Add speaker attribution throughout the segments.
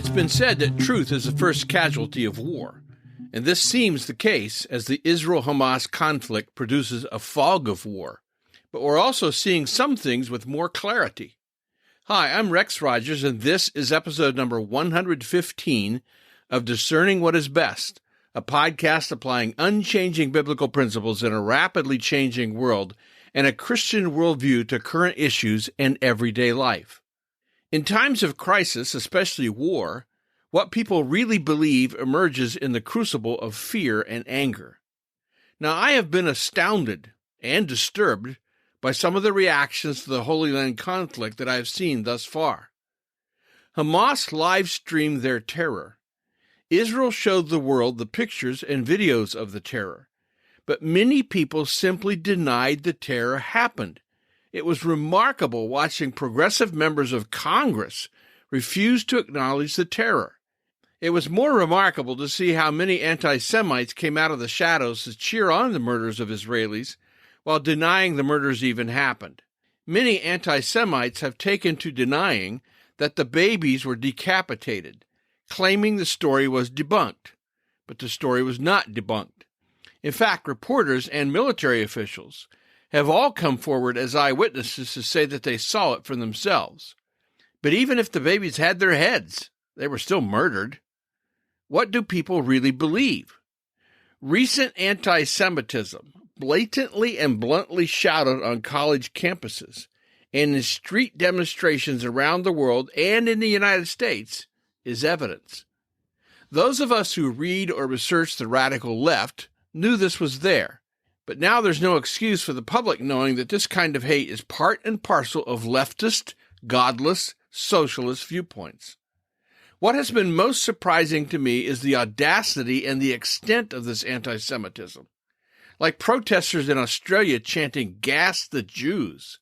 Speaker 1: It's been said that truth is the first casualty of war, and this seems the case as the Israel-Hamas conflict produces a fog of war. But we're also seeing some things with more clarity. Hi, I'm Rex Rogers, and this is episode number 115 of Discerning What is Best, a podcast applying unchanging biblical principles in a rapidly changing world and a Christian worldview to current issues and everyday life. In times of crisis, especially war, what people really believe emerges in the crucible of fear and anger. Now, I have been astounded and disturbed by some of the reactions to the Holy Land conflict that I have seen thus far. Hamas live-streamed their terror. Israel showed the world the pictures and videos of the terror, but many people simply denied the terror happened. It was remarkable watching progressive members of Congress refuse to acknowledge the terror. It was more remarkable to see how many anti-Semites came out of the shadows to cheer on the murders of Israelis while denying the murders even happened. Many anti-Semites have taken to denying that the babies were decapitated, claiming the story was debunked. But the story was not debunked. In fact, reporters and military officials have all come forward as eyewitnesses to say that they saw it for themselves. But even if the babies had their heads, they were still murdered. What do people really believe? Recent anti-Semitism, blatantly and bluntly shouted on college campuses and in street demonstrations around the world and in the United States, is evidence. Those of us who read or research the radical left knew this was there. But now there's no excuse for the public knowing that this kind of hate is part and parcel of leftist, godless, socialist viewpoints. What has been most surprising to me is the audacity and the extent of this anti-Semitism. Like protesters in Australia chanting, "Gas the Jews."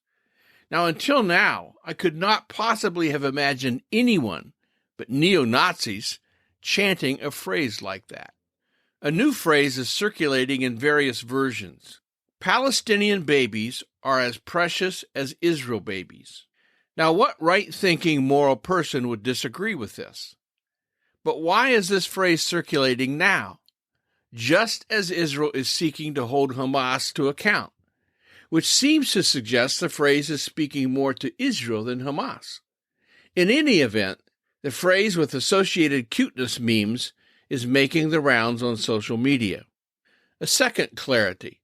Speaker 1: Now, until now, I could not possibly have imagined anyone but neo-Nazis chanting a phrase like that. A new phrase is circulating in various versions. Palestinian babies are as precious as Israel babies. Now, what right-thinking moral person would disagree with this? But why is this phrase circulating now? Just as Israel is seeking to hold Hamas to account, which seems to suggest the phrase is speaking more to Israel than Hamas. In any event, the phrase with associated cuteness memes is making the rounds on social media. A second clarity.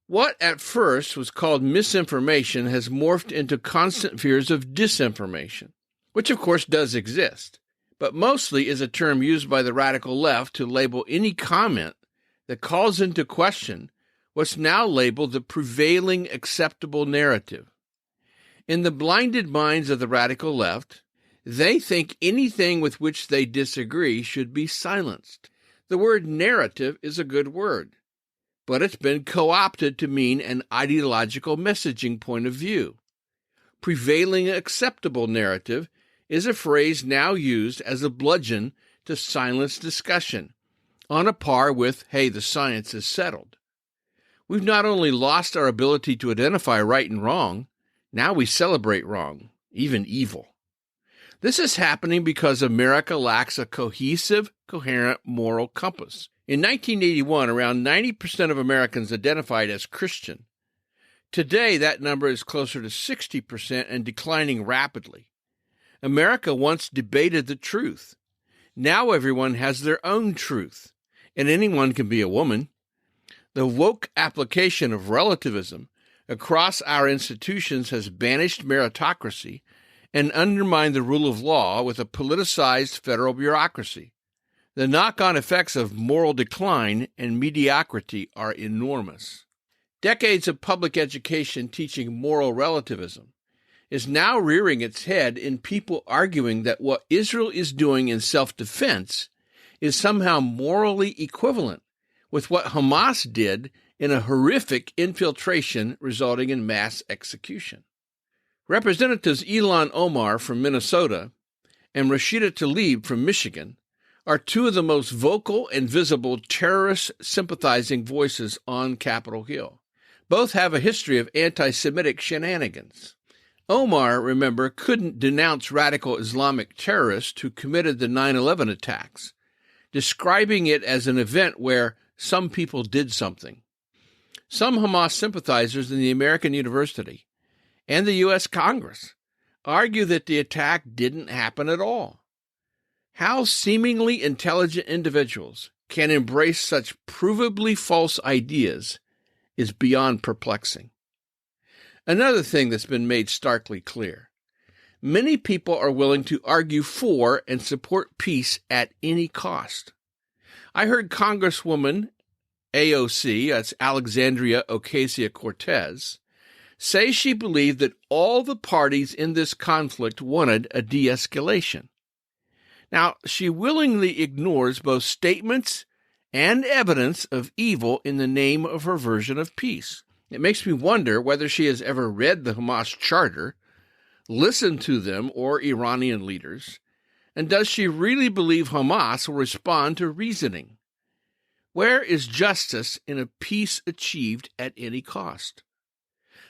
Speaker 1: What at first was called misinformation has morphed into constant fears of disinformation, which of course does exist, but mostly is a term used by the radical left to label any comment that calls into question what's now labeled the prevailing acceptable narrative. In the blinded minds of the radical left, they think anything with which they disagree should be silenced. The word narrative is a good word, but it's been co-opted to mean an ideological messaging point of view. Prevailing acceptable narrative is a phrase now used as a bludgeon to silence discussion, on a par with, "Hey, the science is settled." We've not only lost our ability to identify right and wrong, now we celebrate wrong, even evil. This is happening because America lacks a cohesive, coherent moral compass. In 1981, around 90% of Americans identified as Christian. Today, that number is closer to 60% and declining rapidly. America once debated the truth. Now everyone has their own truth, and anyone can be a woman. The woke application of relativism across our institutions has banished meritocracy and undermine the rule of law with a politicized federal bureaucracy. The knock-on effects of moral decline and mediocrity are enormous. Decades of public education teaching moral relativism is now rearing its head in people arguing that what Israel is doing in self-defense is somehow morally equivalent with what Hamas did in a horrific infiltration resulting in mass execution. Representatives Ilhan Omar from Minnesota and Rashida Tlaib from Michigan are two of the most vocal and visible terrorist-sympathizing voices on Capitol Hill. Both have a history of anti-Semitic shenanigans. Omar, remember, couldn't denounce radical Islamic terrorists who committed the 9/11 attacks, describing it as an event where some people did something. Some Hamas sympathizers in the American University and the U.S. Congress argue that the attack didn't happen at all. How seemingly intelligent individuals can embrace such provably false ideas is beyond perplexing. Another thing that's been made starkly clear: many people are willing to argue for and support peace at any cost. I heard Congresswoman AOC, that's Alexandria Ocasio-Cortez, say she believed that all the parties in this conflict wanted a de-escalation. Now, she willingly ignores both statements and evidence of evil in the name of her version of peace. It makes me wonder whether she has ever read the Hamas charter, listened to them or Iranian leaders, and does she really believe Hamas will respond to reasoning? Where is justice in a peace achieved at any cost?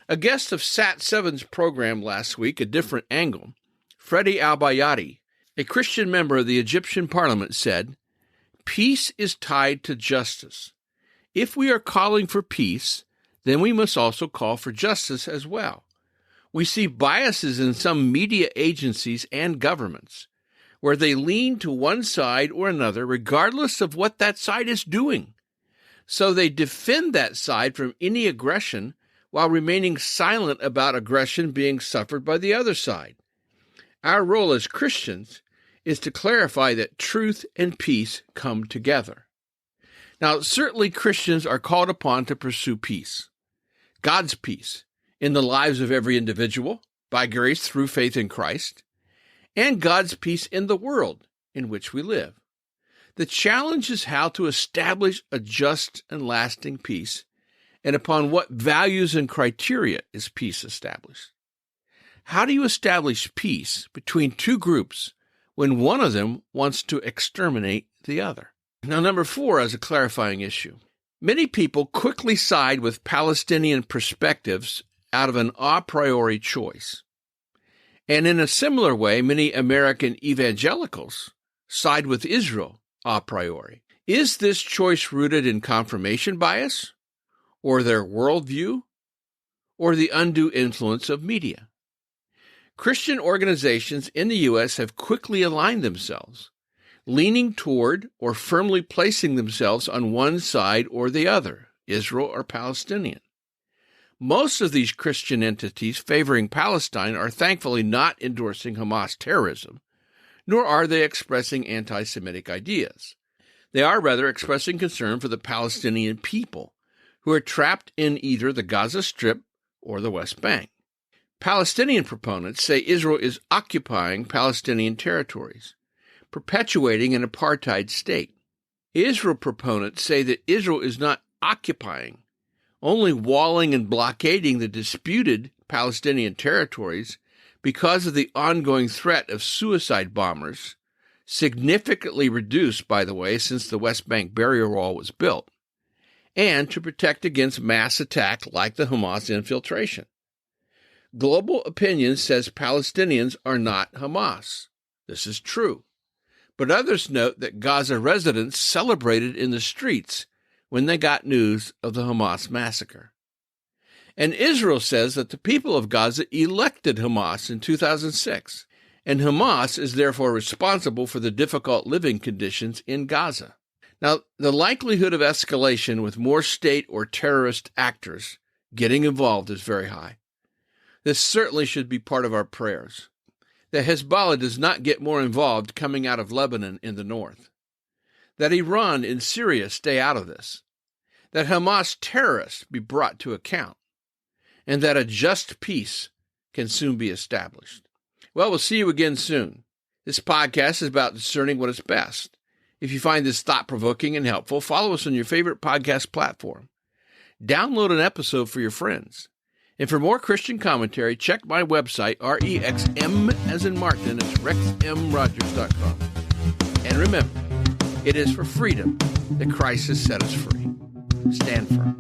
Speaker 1: A guest of Sat7's program last week, A Different Angle, Freddie Al-Bayadi, a Christian member of the Egyptian parliament, said, "Peace is tied to justice. If we are calling for peace, then we must also call for justice as well. We see biases in some media agencies and governments, where they lean to one side or another regardless of what that side is doing. So they defend that side from any aggression while remaining silent about aggression being suffered by the other side. Our role as Christians is to clarify that truth and peace come together." Now, certainly Christians are called upon to pursue peace, God's peace, in the lives of every individual, by grace through faith in Christ, and God's peace in the world in which we live. The challenge is how to establish a just and lasting peace, and upon what values and criteria is peace established. How do you establish peace between two groups when one of them wants to exterminate the other? Now, number 4, as a clarifying issue. Many people quickly side with Palestinian perspectives out of an a priori choice. And in a similar way, many American evangelicals side with Israel a priori. Is this choice rooted in confirmation bias, or their worldview, or the undue influence of media? Christian organizations in the U.S. have quickly aligned themselves, leaning toward or firmly placing themselves on one side or the other, Israel or Palestinian. Most of these Christian entities favoring Palestine are thankfully not endorsing Hamas terrorism, nor are they expressing anti-Semitic ideas. They are rather expressing concern for the Palestinian people, who are trapped in either the Gaza Strip or the West Bank. Palestinian proponents say Israel is occupying Palestinian territories, perpetuating an apartheid state. Israel proponents say that Israel is not occupying, only walling and blockading the disputed Palestinian territories because of the ongoing threat of suicide bombers, significantly reduced, by the way, since the West Bank barrier wall was built, and to protect against mass attack like the Hamas infiltration. Global Opinion says Palestinians are not Hamas. This is true. But others note that Gaza residents celebrated in the streets when they got news of the Hamas massacre. And Israel says that the people of Gaza elected Hamas in 2006, and Hamas is therefore responsible for the difficult living conditions in Gaza. Now, the likelihood of escalation with more state or terrorist actors getting involved is very high. This certainly should be part of our prayers. That Hezbollah does not get more involved coming out of Lebanon in the north. That Iran in Syria stay out of this. That Hamas terrorists be brought to account. And that a just peace can soon be established. Well, we'll see you again soon. This podcast is about discerning what is best. If you find this thought-provoking and helpful, follow us on your favorite podcast platform. Download an episode for your friends. And for more Christian commentary, check my website, REXM as in Martin, it's rexmrogers.com. And remember, it is for freedom that Christ has set us free. Stand firm.